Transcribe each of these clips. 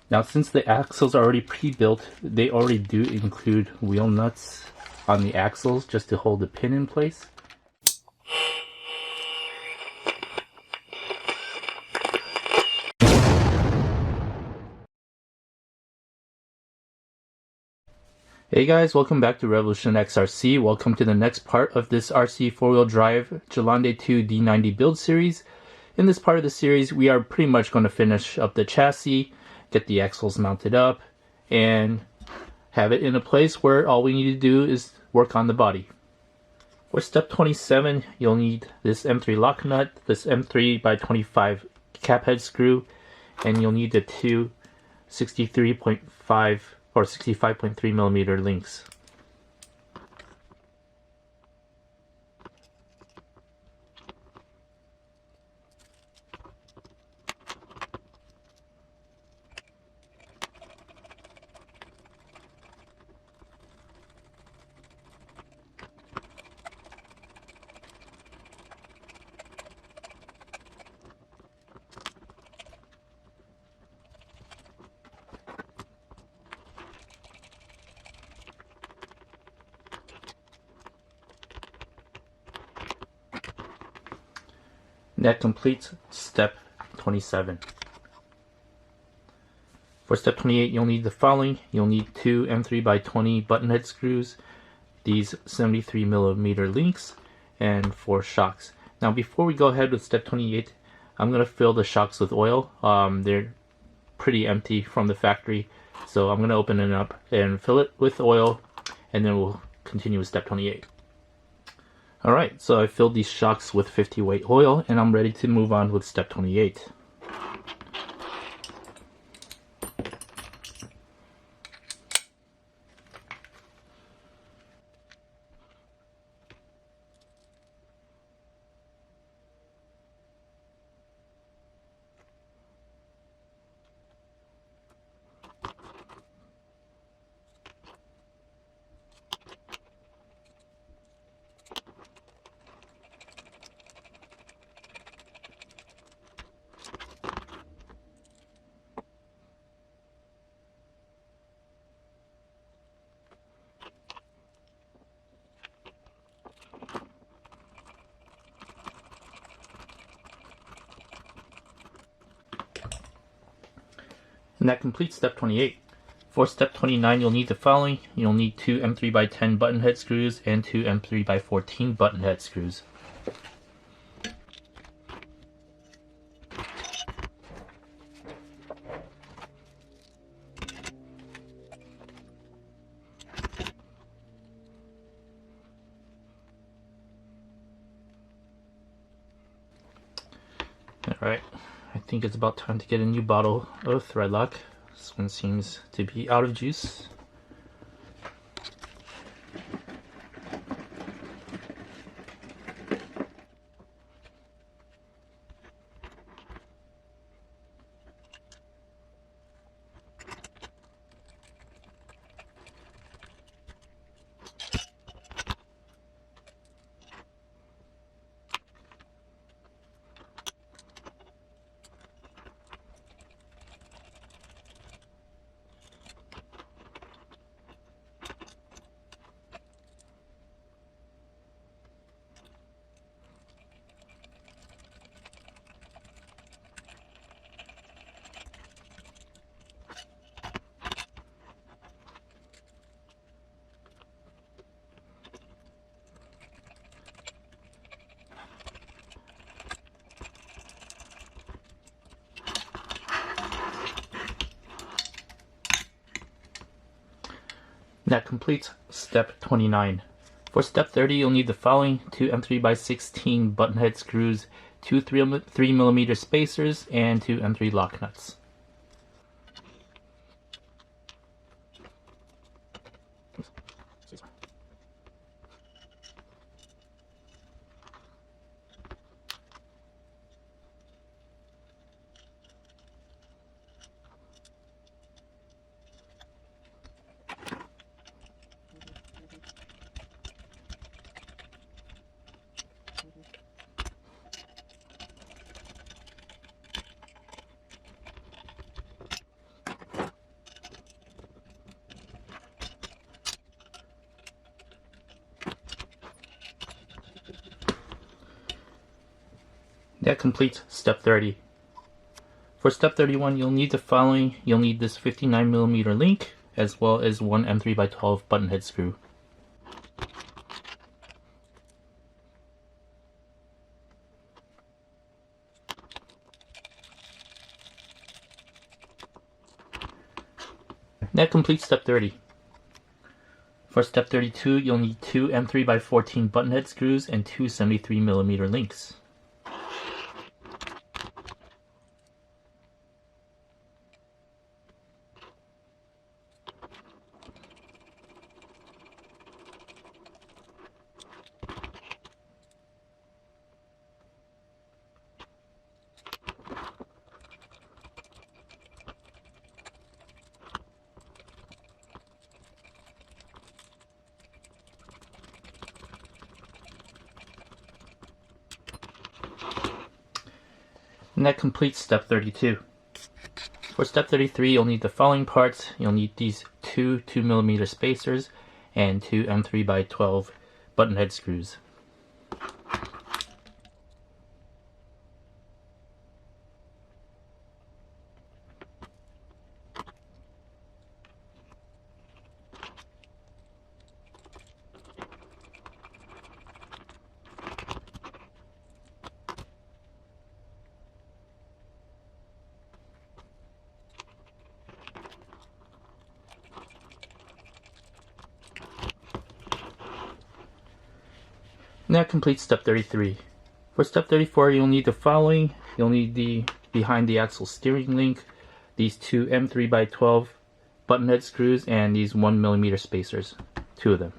Now, since the axles are already pre-built, they already do include wheel nuts on the axles just to hold the pin in place. Hey guys, welcome back to Revolution XRC. Welcome to the next part of this RC four-wheel drive Gelande II D90 Build Series. In this part of the series, we are pretty much going to finish up the chassis, get the axles mounted up, and have it in a place where all we need to do is work on the body. For step 27, you'll need this M3 lock nut, this M3x25 cap head screw, and you'll need the two 63.5 or 65.3 millimeter links. That completes step 27. For step 28, you'll need the following. You'll need two M3x20 button head screws, these 73 millimeter links, and 4 shocks. Now, before we go ahead with step 28, I'm going to fill the shocks with oil. They're pretty empty from the factory, so I'm going to open it up and fill it with oil, and then we'll continue with step 28. Alright, so I filled these shocks with 50 weight oil, and I'm ready to move on with step 28. And that completes step 28. For step 29, you'll need the following. You'll need two M3x10 button head screws and two M3x14 button head screws. Alright, I think it's about time to get a new bottle of thread lock. This one seems to be out of juice. That completes step 29. For step 30, you'll need the following: two M3x16 button head screws, two 3mm spacers, and two M3 lock nuts. That completes step 30. For step 31, you'll need the following. You'll need this 59mm link, as well as one M3x12 button head screw. That completes step 30. For step 32, you'll need two M3x14 button head screws and two 73mm links. And that completes step 32. For step 33, you'll need the following parts. You'll need these two 2mm spacers and two M3x12 button head screws. And that completes step 33. For step 34, you'll need the following. You'll need the behind the axle steering link, these two M3x12 button head screws, and these 1mm spacers, two of them.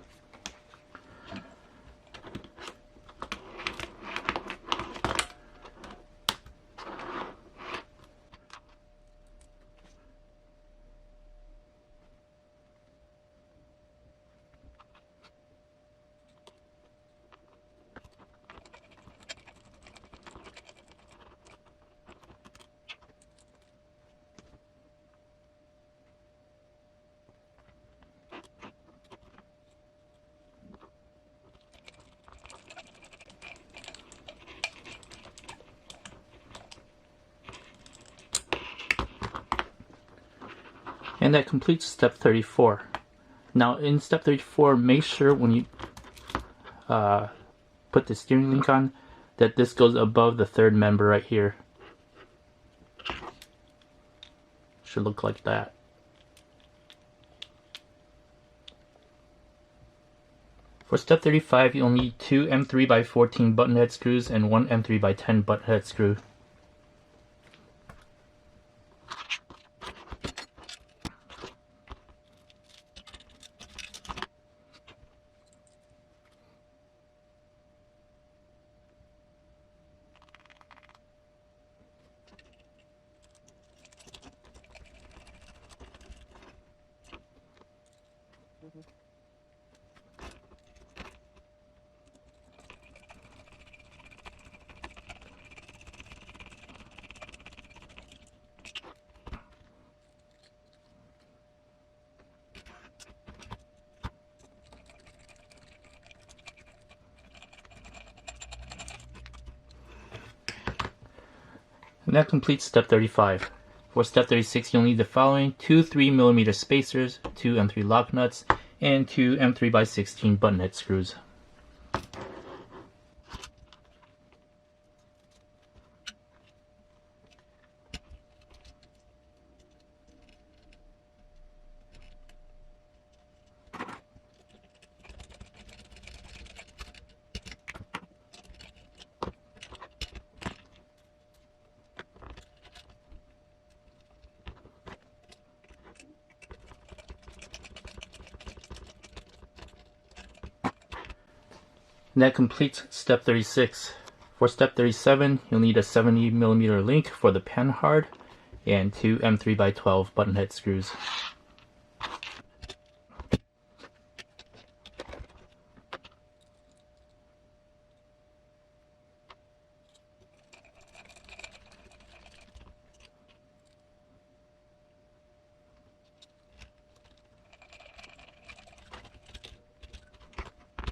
And that completes step 34. Now in step 34, make sure when you put the steering link on that this goes above the third member right here. Should look like that. For step 35, you'll need two M3x14 button head screws and one M3x10 button head screw. And that completes step 35. For step 36, you'll need the following: two 3mm spacers, two M3 lock nuts, and two M3x16 button head screws. And that completes step 36. For step 37, you'll need a 70mm link for the Panhard and two M3x12 button head screws.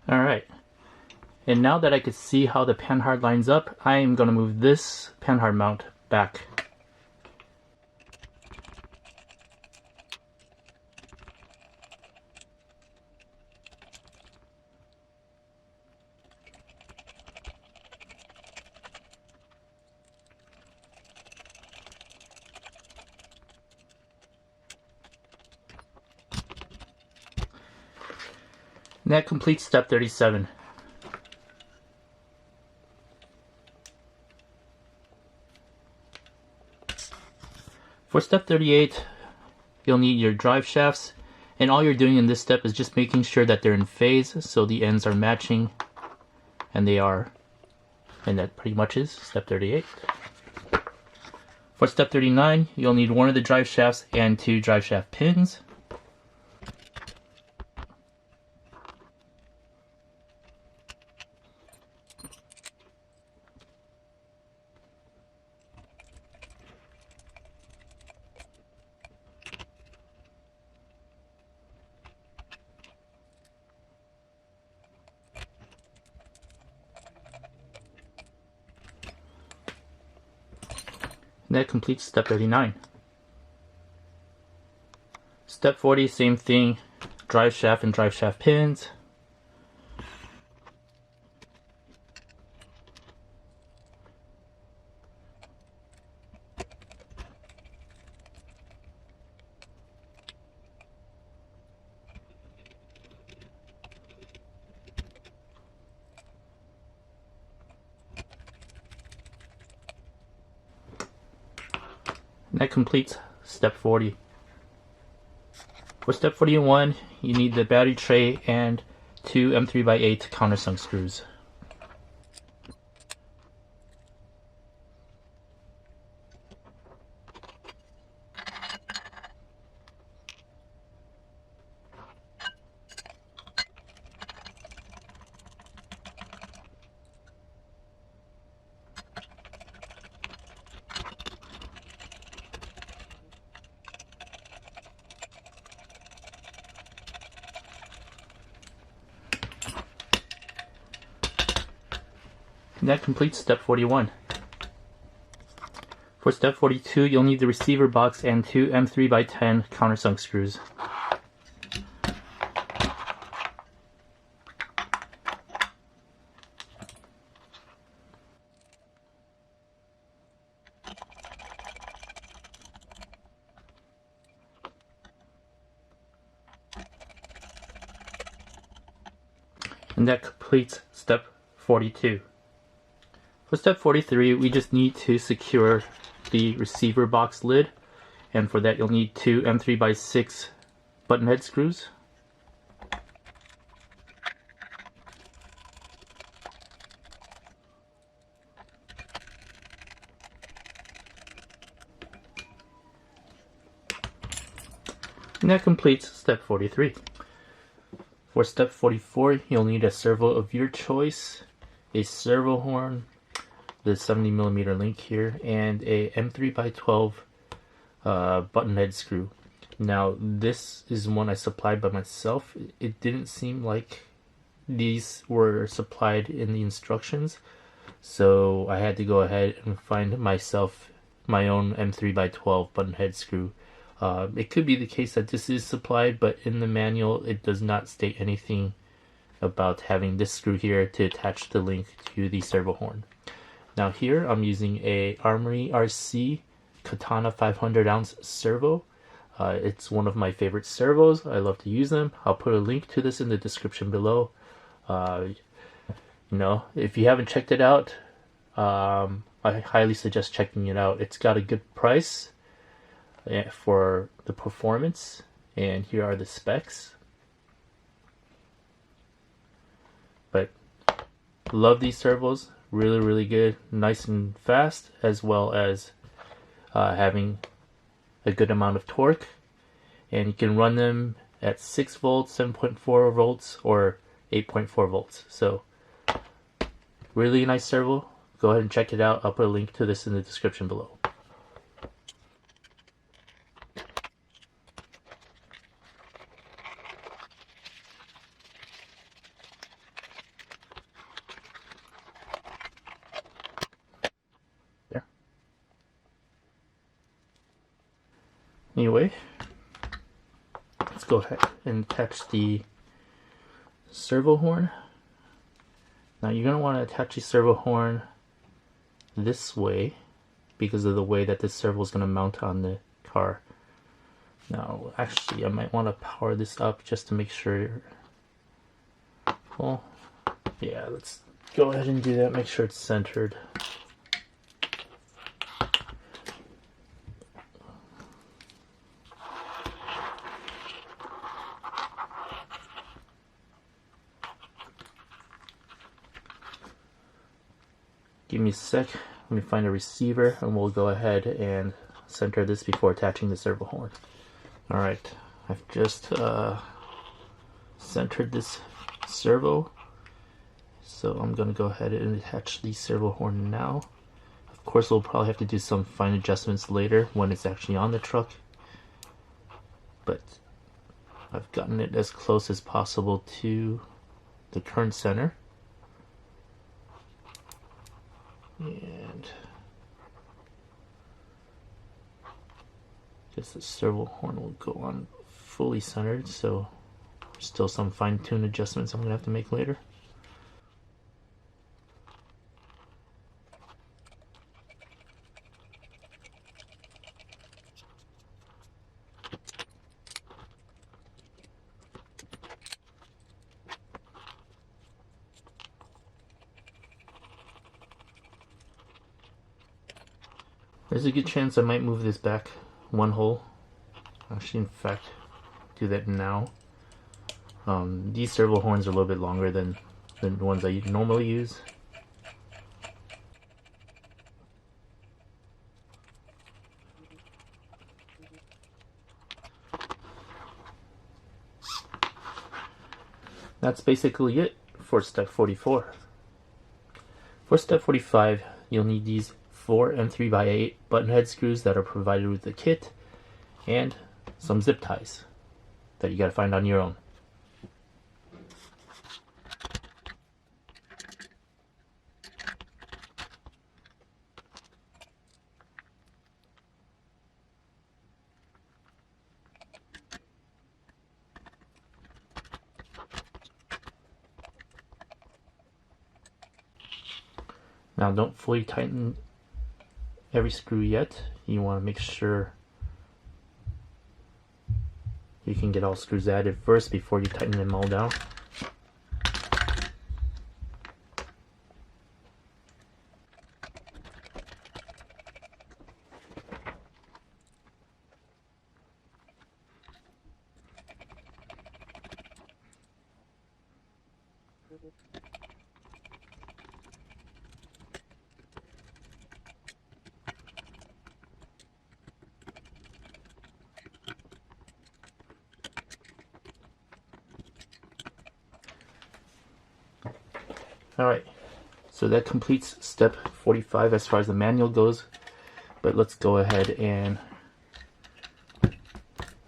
Alright. And now that I could see how the Panhard lines up, I am going to move this Panhard mount back. And that completes step 37. For step 38, you'll need your drive shafts, and all you're doing in this step is just making sure that they're in phase, so the ends are matching, and they are, and that pretty much is step 38. For step 39, you'll need one of the drive shafts and 2 drive shaft pins. And that completes step 39. Step 40, same thing, drive shaft and drive shaft pins. And that completes step 40. For step 41, you need the battery tray and 2 M3x8 countersunk screws. And that completes step 41. For step 42, you'll need the receiver box and 2 M3x10 countersunk screws. And that completes step 42. For step 43, we just need to secure the receiver box lid, and for that you'll need 2 M3x6 button head screws. And that completes step 43. For step 44, you'll need a servo of your choice, a servo horn, the 70mm link here, and a M3x12 button head screw. Now this is one I supplied by myself. It didn't seem like these were supplied in the instructions, so I had to go ahead and find myself my own M3x12 button head screw. It could be the case that this is supplied, but in the manual it does not state anything about having this screw here to attach the link to the servo horn. Now here I'm using a Armory RC Katana 500 ounce servo. It's one of my favorite servos. I love to use them. I'll put a link to this in the description below. If you haven't checked it out, I highly suggest checking it out. It's got a good price for the performance, and here are the specs. But love these servos. Really good, nice and fast, as well as having a good amount of torque. And you can run them at 6 volts, 7.4 volts, or 8.4 volts. So really nice servo. Go ahead and check it out. I'll put a link to this in the description below. Anyway, let's go ahead and attach the servo horn. Now you're going to want to attach the servo horn this way because of the way that this servo is going to mount on the car. Now actually I might want to power this up just to make sure. Well, yeah, let's go ahead and do that, make sure it's centered. Give me a sec, let me find a receiver and we'll go ahead and center this before attaching the servo horn. Alright, I've just centered this servo, so I'm going to go ahead and attach the servo horn now. Of course we'll probably have to do some fine adjustments later when it's actually on the truck, but I've gotten it as close as possible to the current center. And just the servo horn will go on fully centered, so still some fine-tune adjustments I'm going to have to make later. There's a good chance I might move this back one hole. Actually, in fact, do that now. These servo horns are a little bit longer than the ones I normally use. That's basically it for step 44. For step 45, you'll need these 4 M3x8 button head screws that are provided with the kit, and some zip ties that you gotta find on your own. Now don't fully tighten every screw yet. You want to make sure you can get all screws added first before you tighten them all down. Alright, so that completes step 45 as far as the manual goes, but let's go ahead and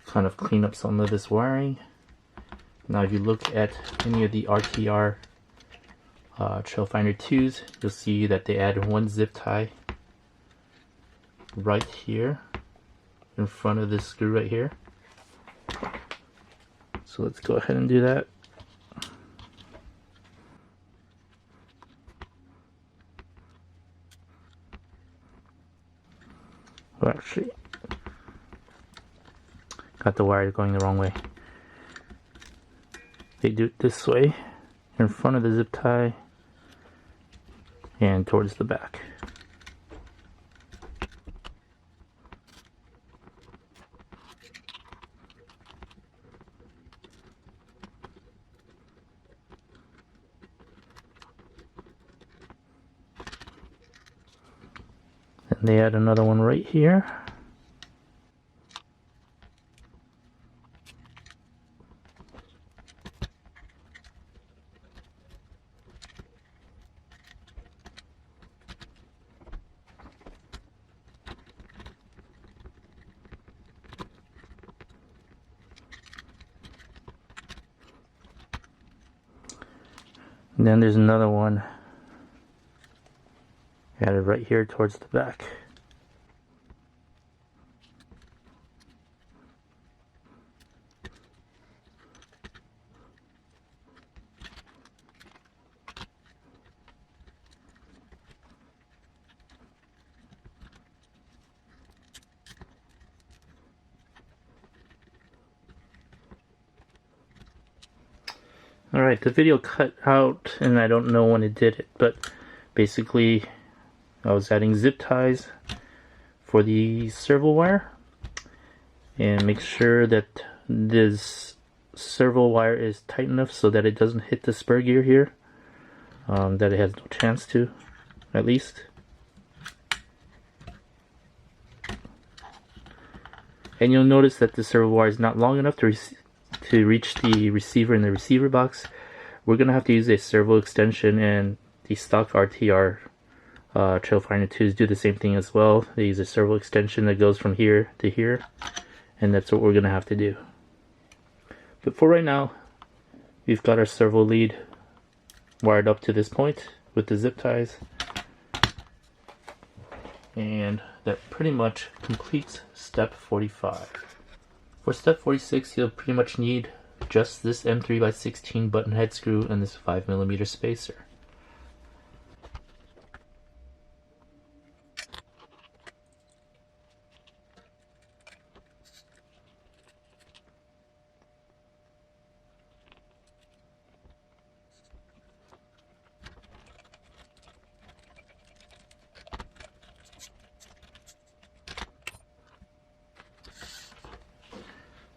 kind of clean up some of this wiring. Now if you look at any of the RTR Trailfinder 2s, you'll see that they add one zip tie right here in front of this screw right here. So let's go ahead and do that. Well, actually, got the wire going the wrong way. They do it this way, in front of the zip tie and towards the back. And they add another one right here. And then there's another one added right here towards the back. Alright, the video cut out and I don't know when it did it, but basically I was adding zip ties for the servo wire, and make sure that this servo wire is tight enough so that it doesn't hit the spur gear here, that it has no chance to, at least. And you'll notice that the servo wire is not long enough to reach the receiver in the receiver box. We're gonna have to use a servo extension, and the stock RTR Trailfinder 2s do the same thing as well. They use a servo extension that goes from here to here, and that's what we're gonna have to do. But for right now, we've got our servo lead wired up to this point with the zip ties, and that pretty much completes step 45. For step 46, you'll pretty much need just this M3x16 button head screw and this 5mm spacer.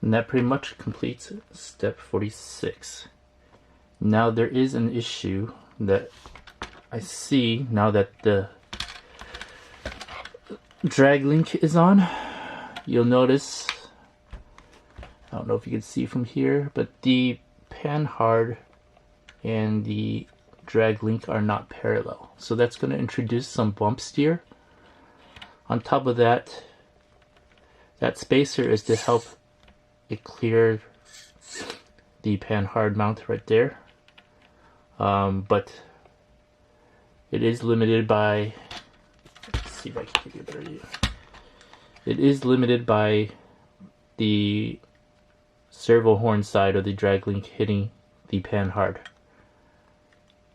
And that pretty much completes step 46. Now there is an issue that I see now that the drag link is on. You'll notice, I don't know if you can see from here, but the Panhard and the drag link are not parallel. So that's going to introduce some bump steer. On top of that, that spacer is to help it clear the Panhard mount right there, but it is limited by, let's see if I can give you a better view. It is limited by the servo horn side of the drag link hitting the Panhard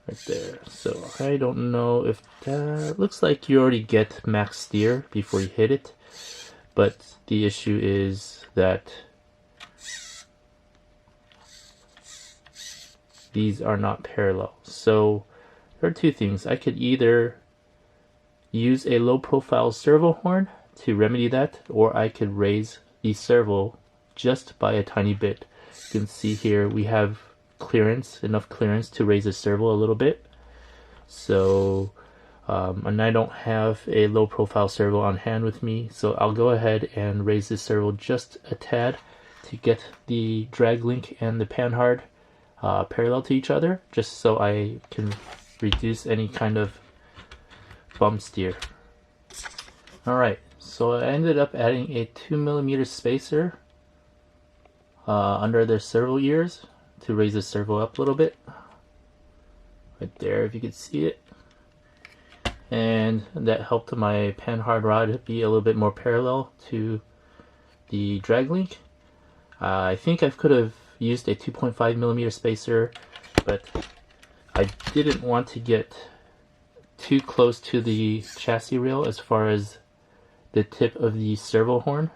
right there. So I don't know if that looks like you already get max steer before you hit it, but the issue is that these are not parallel. So there are two things. I could either use a low profile servo horn to remedy that, or I could raise the servo just by a tiny bit. You can see here we have clearance, enough clearance to raise the servo a little bit. So, and I don't have a low profile servo on hand with me, so I'll go ahead and raise the servo just a tad to get the drag link and the Panhard parallel to each other, just so I can reduce any kind of bump steer. Alright, so I ended up adding a 2mm spacer under the servo ears to raise the servo up a little bit. Right there, if you could see it. And that helped my Panhard rod be a little bit more parallel to the drag link. I think I could have used a 2.5mm spacer, but I didn't want to get too close to the chassis rail as far as the tip of the servo horn.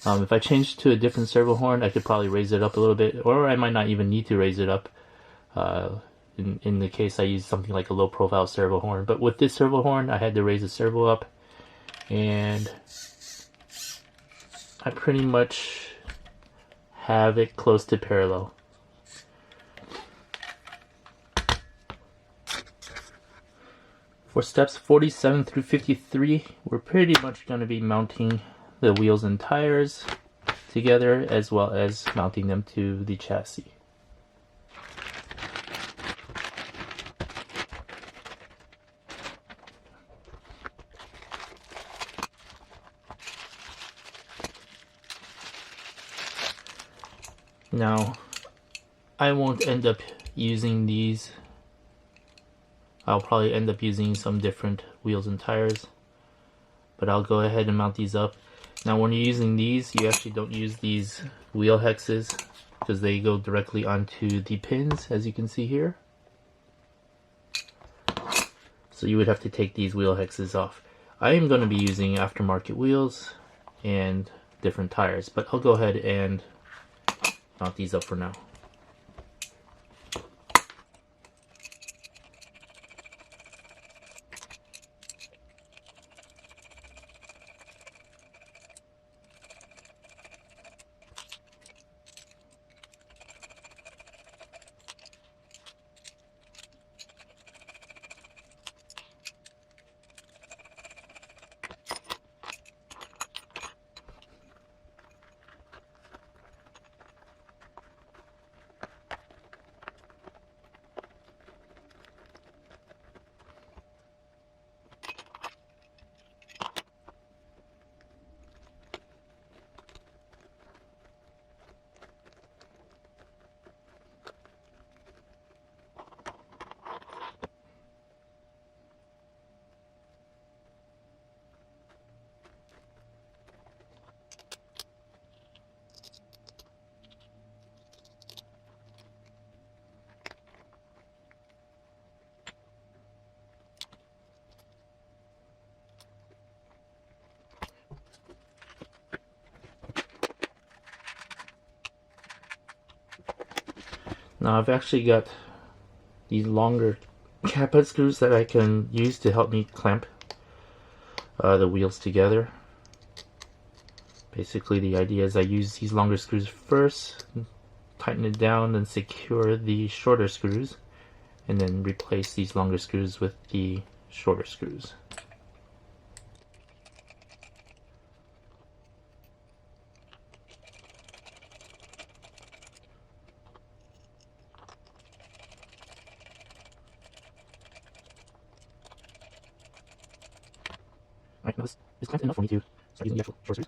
If I changed to a different servo horn, I could probably raise it up a little bit, or I might not even need to raise it up in the case I use something like a low profile servo horn. But with this servo horn, I had to raise the servo up, and I pretty much have it close to parallel. For steps 47 through 53, we're pretty much going to be mounting the wheels and tires together, as well as mounting them to the chassis. Now, I won't end up using these. I'll probably end up using some different wheels and tires, but I'll go ahead and mount these up. Now, when you're using these, you actually don't use these wheel hexes because they go directly onto the pins, as you can see here. So you would have to take these wheel hexes off. I am going to be using aftermarket wheels and different tires, but I'll go ahead and mount these up for now. Now I've actually got these longer cap head screws that I can use to help me clamp the wheels together. Basically the idea is I use these longer screws first, tighten it down, and secure the shorter screws, and then replace these longer screws with the shorter screws. Alright, now this clamp's enough for me to start using the actual short screws.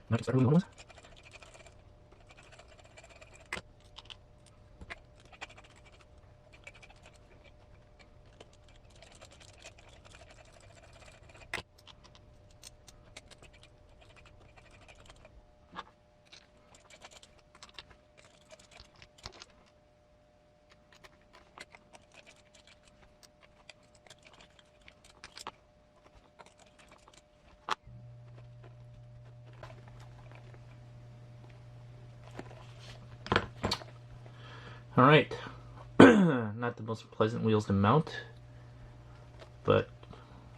Now I can start rolling the ones. Alright, not the most pleasant wheels to mount, but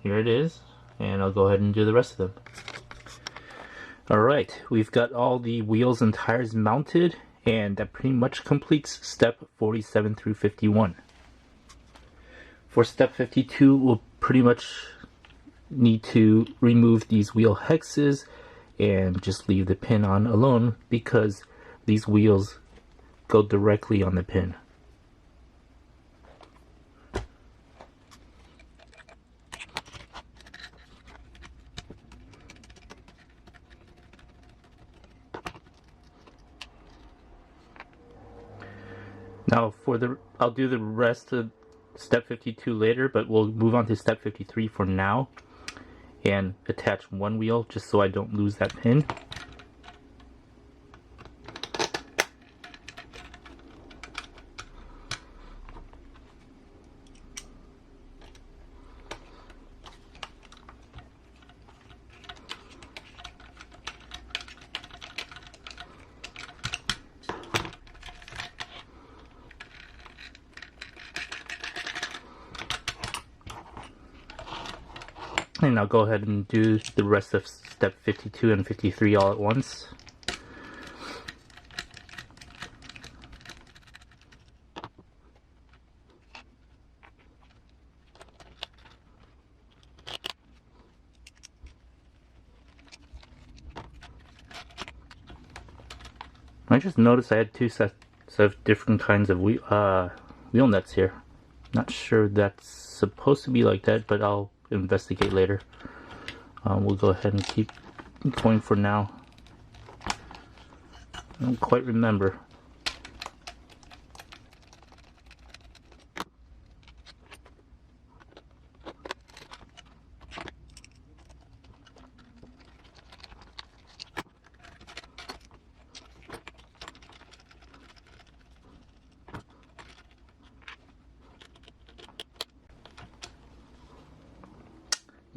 here it is, and I'll go ahead and do the rest of them. Alright, we've got all the wheels and tires mounted, and that pretty much completes step 47 through 51. For step 52, we'll pretty much need to remove these wheel hexes and just leave the pin on alone, because these wheels go directly on the pin. Now I'll do the rest of step 52 later, but we'll move on to step 53 for now and attach one wheel just so I don't lose that pin. And I'll go ahead and do the rest of step 52 and 53 all at once. I just noticed I had two sets of different kinds of wheel nuts here. Not sure that's supposed to be like that, but I'll investigate later. We'll go ahead and keep going for now. I don't quite remember.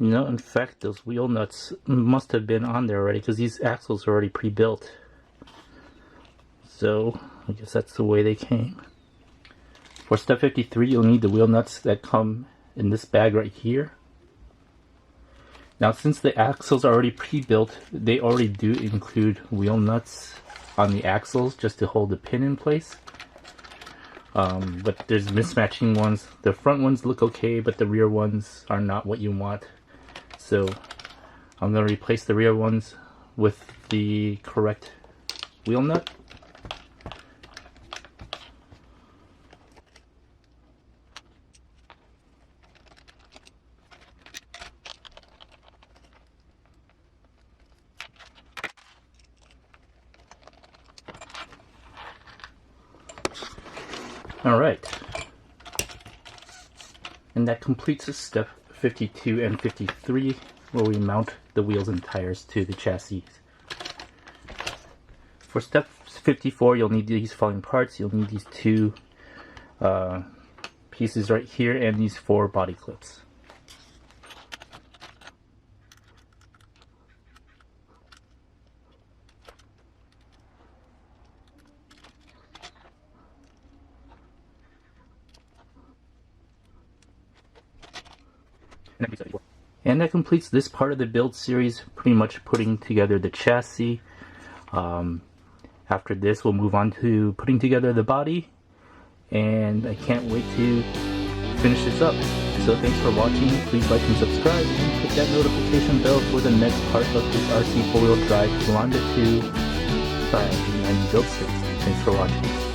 You know, in fact, those wheel nuts must have been on there already, because these axles are already pre-built. So, I guess that's the way they came. For step 53, you'll need the wheel nuts that come in this bag right here. Now, since the axles are already pre-built, they already do include wheel nuts on the axles just to hold the pin in place. But there's mismatching ones. The front ones look okay, but the rear ones are not what you want. So I'm going to replace the rear ones with the correct wheel nut. Alright, and that completes step 52 and 53, where we mount the wheels and tires to the chassis. For step 54, you'll need these following parts. You'll need these two pieces right here and these 4 body clips. And that completes this part of the build series, pretty much putting together the chassis. After this, we'll move on to putting together the body, and I can't wait to finish this up. So thanks for watching. Please like and subscribe, and hit that notification bell for the next part of this RC4-wheel drive Gelande II D90 Build Series. Thanks for watching.